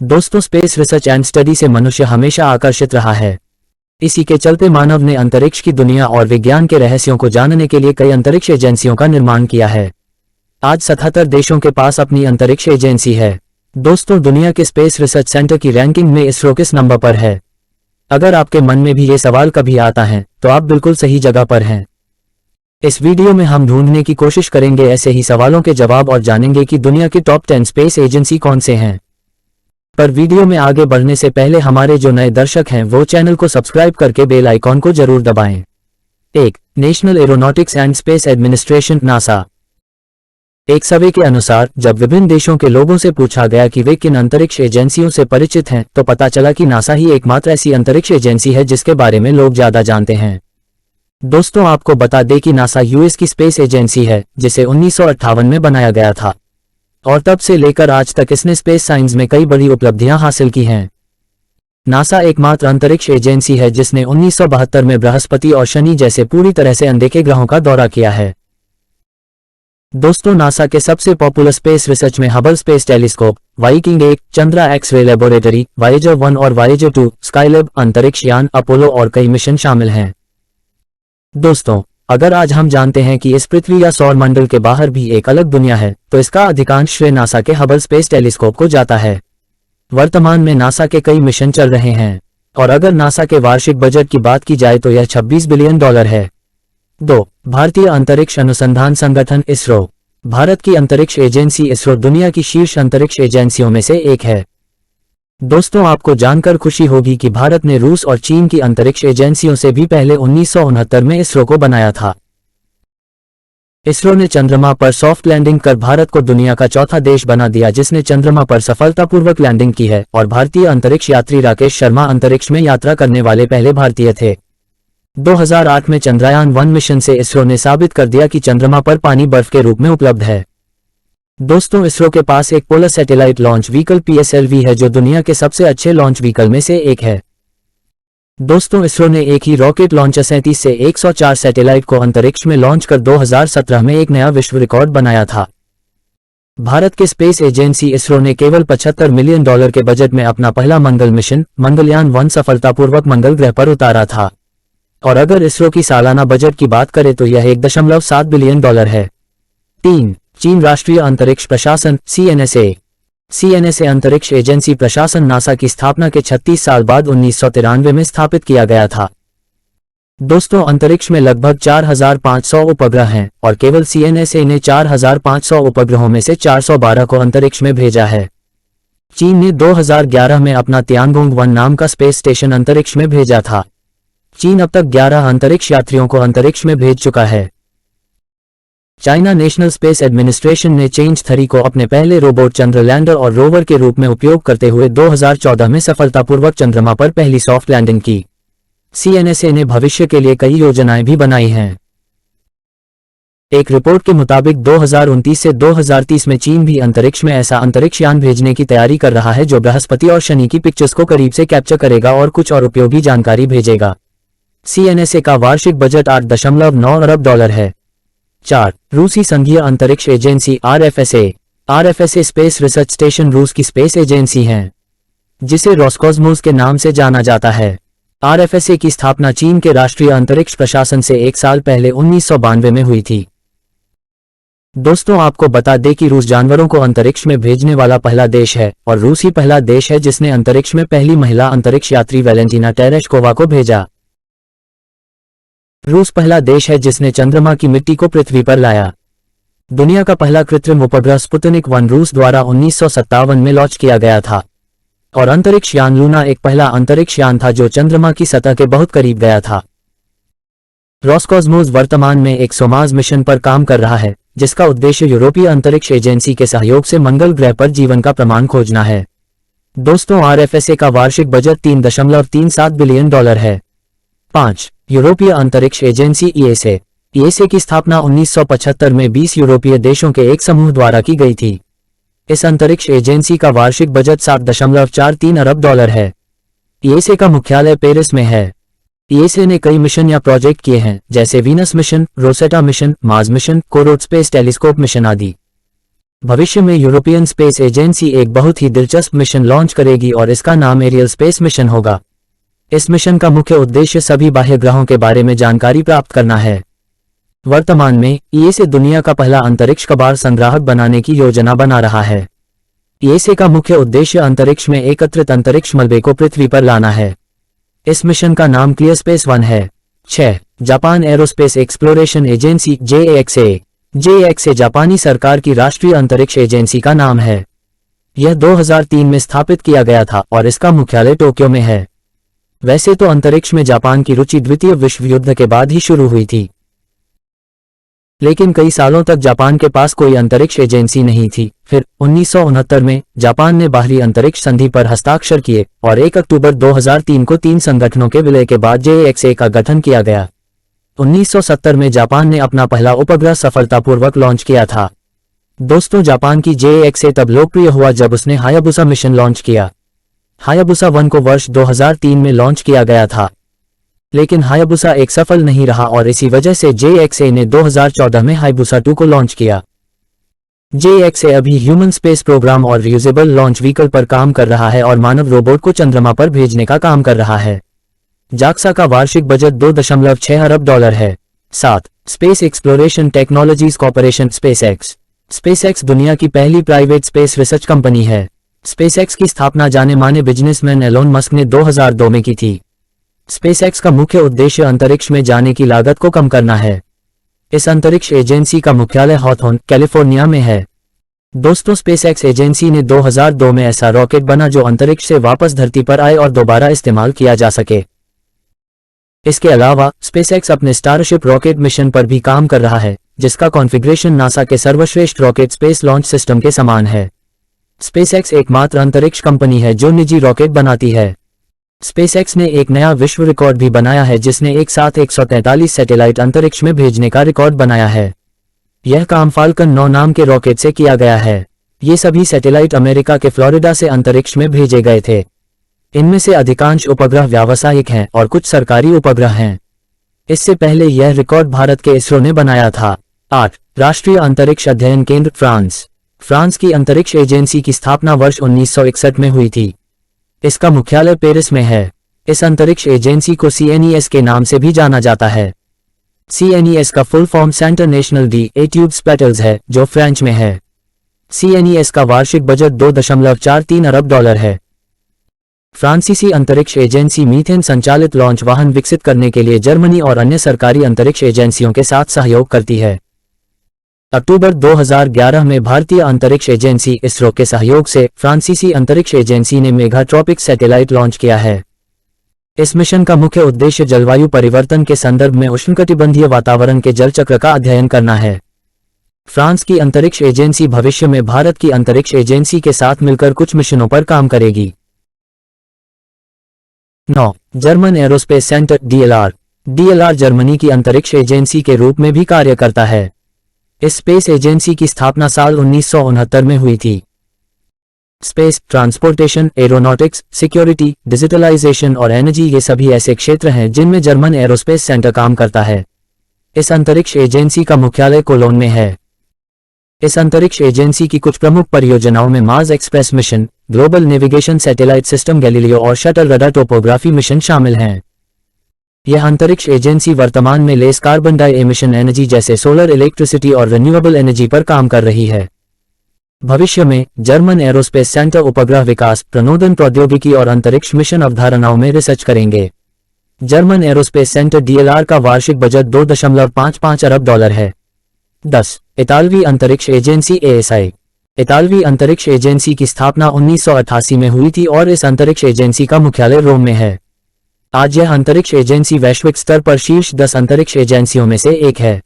दोस्तों, space research and study से मनुष्य हमेशा आकर्षित रहा है। इसी के चलते मानव ने अंतरिक्ष की दुनिया और विज्ञान के रहस्यों को जानने के लिए कई अंतरिक्ष एजेंसियों का निर्माण किया है। आज 77 देशों के पास अपनी अंतरिक्ष एजेंसी है। दोस्तों, दुनिया के स्पेस रिसर्च सेंटर की रैंकिंग में इसरो किस नंबर पर है? अगर आपके मन में भी ये सवाल कभी आता है तो आप बिल्कुल सही जगह पर हैं। इस वीडियो में हम ढूंढने की कोशिश करेंगे ऐसे ही सवालों के जवाब और जानेंगे कि दुनिया की टॉप 10 स्पेस एजेंसी कौन से हैं। पर वीडियो में आगे बढ़ने से पहले हमारे जो नए दर्शक हैं वो चैनल को सब्सक्राइब करके बेल आइकॉन को जरूर दबाएं। 1. National aeronautics and space administration NASA. एक सर्वे के अनुसार जब विभिन्न देशों के लोगों से पूछा गया कि वे किन अंतरिक्ष एजेंसियों से परिचित हैं तो पता चला कि नासा ही एकमात्र ऐसी अंतरिक्ष एजेंसी है जिसके बारे में लोग ज्यादा जानते हैं। दोस्तों, आपको बता दें कि नासा यूएस की स्पेस एजेंसी है जिसे 1958 में बनाया गया था और तब से लेकर आज तक इसने स्पेस साइंस में कई बड़ी उपलब्धियां हासिल की हैं। नासा एकमात्र अंतरिक्ष एजेंसी है जिसने 1972 में बृहस्पति और शनि जैसे पूरी तरह से अनदेखे ग्रहों का दौरा किया है। दोस्तों, नासा के सबसे पॉपुलर स्पेस रिसर्च में Hubble space telescope, Viking 1, Chandra X-ray laboratory, Voyager 1 और वायेजर 2, स्काईलैब, अंतरिक्ष यान, अपोलो और कई मिशन शामिल हैं। दोस्तों, अगर आज हम जानते हैं कि इस पृथ्वी या सौर मंडल के बाहर भी एक अलग दुनिया है तो इसका अधिकांश श्रेय नासा के हबल स्पेस टेलीस्कोप को जाता है। वर्तमान में नासा के कई मिशन चल रहे हैं और अगर नासा के वार्षिक बजट की बात की जाए तो यह $26 बिलियन है। 2. भारतीय अंतरिक्ष अनुसंधान संगठन इसरो। भारत की अंतरिक्ष एजेंसी इसरो दुनिया की शीर्ष अंतरिक्ष एजेंसियों में से एक है। दोस्तों, आपको जानकर खुशी होगी कि भारत ने रूस और चीन की अंतरिक्ष एजेंसियों से भी पहले 1969 में इसरो को बनाया था। इसरो ने चंद्रमा पर सॉफ्ट लैंडिंग कर भारत को दुनिया का चौथा देश बना दिया जिसने चंद्रमा पर सफलतापूर्वक लैंडिंग की है और भारतीय अंतरिक्ष यात्री राकेश शर्मा अंतरिक्ष में यात्रा करने वाले पहले भारतीय थे। 2008 में चंद्रयान 1 मिशन से इसरो ने साबित कर दिया कि चंद्रमा पर पानी बर्फ के रूप में उपलब्ध है। दोस्तों, इसरो के पास एक polar satellite launch vehicle PSLV है जो दुनिया के सबसे अच्छे लॉन्च व्हीकल में से एक है। दोस्तों, इसरो ने एक ही रॉकेट लॉन्चर 37 से 104 सैटेलाइट को अंतरिक्ष में लॉन्च कर 2017 में एक नया विश्व रिकॉर्ड बनाया था। भारत के स्पेस एजेंसी इसरो ने केवल $75 मिलियन के बजट में अपना पहला मंगल मिशन मंगलयान 1 सफलतापूर्वक मंगल ग्रह पर उतारा था और अगर इसरो की सालाना बजट की बात करें तो यह $1.7 बिलियन है। 3. चीन राष्ट्रीय अंतरिक्ष प्रशासन CNSA अंतरिक्ष एजेंसी प्रशासन नासा की स्थापना के 36 साल बाद 1993 में स्थापित किया गया था। दोस्तों, अंतरिक्ष में लगभग 4500 उपग्रह हैं और केवल CNSA ने 4500 उपग्रहों में से 412 को अंतरिक्ष में भेजा है। चीन ने 2011 में अपना तियानगोंग 1 नाम का स्पेस स्टेशन अंतरिक्ष में भेजा था। चीन अब तक 11 अंतरिक्ष यात्रियों को अंतरिक्ष में भेज चुका है। चाइना नेशनल स्पेस एडमिनिस्ट्रेशन ने चेंज 3 को अपने पहले रोबोट चंद्रलैंडर और रोवर के रूप में उपयोग करते हुए 2014 में सफलतापूर्वक चंद्रमा पर पहली सॉफ्ट लैंडिंग की। CNSA ने भविष्य के लिए कई योजनाएं भी बनाई हैं। एक रिपोर्ट के मुताबिक 2029 से 2030 में चीन भी अंतरिक्ष में ऐसा अंतरिक्ष यान भेजने की तैयारी कर रहा है जो बृहस्पति और शनि की पिक्चर्स को करीब से कैप्चर करेगा और कुछ और उपयोगी जानकारी भेजेगा। CNSA का वार्षिक बजट $8.9 अरब है। 4. रूसी संघीय अंतरिक्ष agency RFSA space research station रूस की स्पेस एजेंसी है जिसे रोसकॉस्मोस के नाम से जाना जाता है। RFSA की स्थापना चीन के राष्ट्रीय अंतरिक्ष प्रशासन से एक साल पहले 1992 में हुई थी। दोस्तों, आपको बता दें कि रूस जानवरों को अंतरिक्ष में भेजने वाला पहला देश है और रूस ही पहला देश है जिसने अंतरिक्ष में पहली महिला अंतरिक्ष यात्री वैलेंटीना तेरेशकोवा को भेजा। रूस पहला देश है जिसने चंद्रमा की मिट्टी को पृथ्वी पर लाया। दुनिया का पहला कृत्रिम उपग्रह स्पुतनिक 1 रूस द्वारा 1957 में लॉन्च किया गया था और अंतरिक्ष यान लूना एक पहला अंतरिक्ष यान था जो चंद्रमा की सतह के बहुत करीब गया था। रोसकॉस्मोस वर्तमान में एक सोमाज मिशन पर काम कर रहा है जिसका उद्देश्य यूरोपीय अंतरिक्ष एजेंसी के सहयोग से मंगल ग्रह पर जीवन का प्रमाण खोजना है। दोस्तों, RFSA का वार्षिक बजट $3.37 बिलियन है। 5. यूरोपीय अंतरिक्ष एजेंसी ESA की स्थापना 1975 में 20 यूरोपीय देशों के एक समूह द्वारा की गई थी। इस अंतरिक्ष एजेंसी का वार्षिक बजट $7.43 अरब है। ESA का मुख्यालय पेरिस में है। ESA ने कई मिशन या प्रोजेक्ट किए हैं जैसे Venus mission, Rosetta mission, Mars mission, CoRoT space telescope mission आदि। भविष्य में यूरोपियन स्पेस एजेंसी एक बहुत ही दिलचस्प मिशन लॉन्च करेगी और इसका नाम एरियल स्पेस मिशन होगा। इस मिशन का मुख्य उद्देश्य सभी बाह्य ग्रहों के बारे में जानकारी प्राप्त करना है। वर्तमान में ईएसए दुनिया का पहला अंतरिक्ष कबाड़ संग्राहक बनाने की योजना बना रहा है। ईएसए का मुख्य उद्देश्य अंतरिक्ष में एकत्रित अंतरिक्ष मलबे को पृथ्वी पर लाना है। इस मिशन का नाम क्लियरस्पेस 1 है। 6. Japan aerospace exploration agency JAXA। JAXA जापानी सरकार की राष्ट्रीय अंतरिक्ष एजेंसी का नाम है। यह 2003 में स्थापित किया गया था और इसका मुख्यालय टोक्यो में है। वैसे तो अंतरिक्ष में जापान की रुचि द्वितीय विश्व युद्ध के बाद ही शुरू हुई थी, लेकिन कई सालों तक जापान के पास कोई अंतरिक्ष एजेंसी नहीं थी। फिर 1969 में जापान ने बाहरी अंतरिक्ष संधि पर हस्ताक्षर किए और 1 अक्टूबर 2003 को 3 संगठनों के विलय के बाद JAXA का गठन किया गया। 1970 में जापान ने अपना पहला उपग्रह सफलतापूर्वक लॉन्च किया था। दोस्तों, जापान की JAXA तब लोकप्रिय हुआ जब उसने हायाबुसा मिशन लॉन्च किया। हायाबुसा 1 को वर्ष 2003 में लॉन्च किया गया था, लेकिन हायाबुसा एक सफल नहीं रहा और इसी वजह से JAXA ने 2014 में हायाबुसा 2 को लॉन्च किया। JAXA अभी ह्यूमन स्पेस प्रोग्राम और रियूजेबल लॉन्च व्हीकल पर काम कर रहा है और मानव रोबोट को चंद्रमा पर भेजने का काम कर रहा है। JAXA का वार्षिक बजट $2.6 अरब है। 7. Space exploration technologies corporation SpaceX। SpaceX दुनिया की पहली प्राइवेट स्पेस रिसर्च कंपनी है। SpaceX की स्थापना जाने माने बिजनेसमैन एलोन मस्क ने 2002 में की थी। SpaceX का मुख्य उद्देश्य अंतरिक्ष में जाने की लागत को कम करना है। इस अंतरिक्ष एजेंसी का मुख्यालय हॉथॉर्न, कैलिफोर्निया में है। दोस्तों, SpaceX एजेंसी ने 2002 में ऐसा रॉकेट बना जो अंतरिक्ष से वापस धरती पर आए और दोबारा इस्तेमाल किया जा सके। इसके अलावा SpaceX अपने स्टारशिप रॉकेट मिशन पर भी काम कर रहा है, जिसका कॉन्फ़िगरेशन नासा के सर्वश्रेष्ठ रॉकेट स्पेस लॉन्च सिस्टम के समान है। SpaceX एकमात्र अंतरिक्ष कंपनी है जो निजी रॉकेट बनाती है। SpaceX ने एक नया विश्व रिकॉर्ड भी बनाया है, जिसने एक साथ 143 सैटेलाइट अंतरिक्ष में भेजने का रिकॉर्ड बनाया है। यह काम फाल्कन 9 नाम के रॉकेट से किया गया है। ये सभी सैटेलाइट अमेरिका के फ्लोरिडा से अंतरिक्ष में भेजे गए थे। इनमें से अधिकांश उपग्रह व्यावसायिक हैं और कुछ सरकारी उपग्रह हैं। इससे पहले यह रिकॉर्ड भारत के इसरो ने बनाया था। 8. राष्ट्रीय अंतरिक्ष अध्ययन केंद्र फ्रांस। फ्रांस की अंतरिक्ष एजेंसी की स्थापना वर्ष 1961 में हुई थी। इसका मुख्यालय पेरिस में है। इस अंतरिक्ष एजेंसी को CNES के नाम से भी जाना जाता है। CNES का full form Centre National de Etudes Spatiales है, जो फ्रेंच में है। CNES का वार्षिक बजट $2.43 अरब है। फ्रांसीसी अंतरिक्ष एजेंसी मीथेन संचालित लॉन्च वाहन विकसित करने के लिए जर्मनी और अन्य सरकारी अंतरिक्ष एजेंसियों के साथ सहयोग करती है। अक्टूबर 2011 में भारतीय अंतरिक्ष एजेंसी इसरो के सहयोग से फ्रांसीसी अंतरिक्ष एजेंसी ने मेगाट्रॉपिक्स सैटेलाइट लॉन्च किया है। इस मिशन का मुख्य उद्देश्य जलवायु परिवर्तन के संदर्भ में उष्णकटिबंधीय वातावरण के जल चक्र का अध्ययन करना है। फ्रांस की अंतरिक्ष एजेंसी भविष्य में भारत की अंतरिक्ष एजेंसी के साथ मिलकर कुछ मिशनों पर काम करेगी। 9. German aerospace centre DLR। DLR Germany की अंतरिक्ष एजेंसी के रूप में भी कार्य करता है। इस स्पेस एजेंसी की स्थापना साल 1969 में हुई थी। Space, transportation, aeronautics, security, digitalization और एनर्जी ये सभी ऐसे क्षेत्र हैं जिनमें जर्मन एरोस्पेस सेंटर काम करता है। इस अंतरिक्ष एजेंसी का मुख्यालय कोलोन में है। इस अंतरिक्ष एजेंसी की कुछ प्रमुख परियोजनाओं में Mars express mission, global navigation satellite system Galileo और शटल रडार टोपोग्राफी मिशन शामिल हैं। यह अंतरिक्ष एजेंसी वर्तमान में less carbon dye emission energy जैसे सोलर इलेक्ट्रिसिटी और रिन्यूएबल एनर्जी पर काम कर रही है। भविष्य में जर्मन एरोस्पेस सेंटर उपग्रह विकास, प्रणोदन प्रौद्योगिकी और अंतरिक्ष मिशन अवधारणाओं में रिसर्च करेंगे। जर्मन एरोस्पेस सेंटर DLR का वार्षिक बजट $2.55 अरब है। 10. इतालवी अंतरिक्ष एजेंसी ASI। इतालवी अंतरिक्ष एजेंसी की स्थापना 1988 में हुई थी और इस अंतरिक्ष एजेंसी का मुख्यालय रोम में है। आज यह अंतरिक्ष एजेंसी वैश्विक स्तर पर शीर्ष 10 अंतरिक्ष एजेंसियों में से एक है।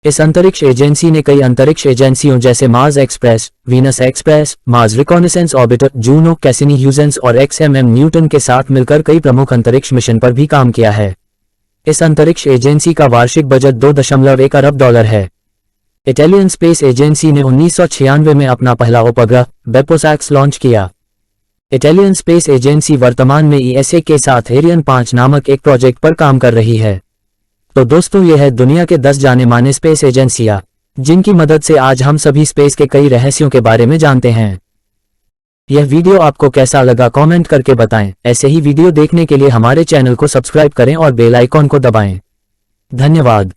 इस अंतरिक्ष एजेंसी ने कई अंतरिक्ष एजेंसियों जैसे Mars express, Venus express, Mars reconnaissance orbiter, Juno, Cassini Huygens और XMM न्यूटन के साथ मिलकर कई प्रमुख अंतरिक्ष मिशन पर भी काम किया है। इस अंतरिक्ष एजेंसी का वार्षिक बजट $2.1 अरब है। इटालियन स्पेस एजेंसी ने 1996 में अपना पहला उपग्रह बेपोसैक्स लॉन्च किया। इटालियन स्पेस एजेंसी वर्तमान में ESA के साथ एरियन 5 नामक एक प्रोजेक्ट पर काम कर रही है। तो दोस्तों, यह है दुनिया के 10 जाने माने स्पेस एजेंसियां। जिनकी मदद से आज हम सभी स्पेस के कई रहस्यों के बारे में जानते हैं। यह वीडियो आपको कैसा लगा कमेंट करके बताएं। ऐसे ही वीडियो देखने के लिए हमारे चैनल को सब्सक्राइब करें और बेल आइकॉन को दबाएं। धन्यवाद।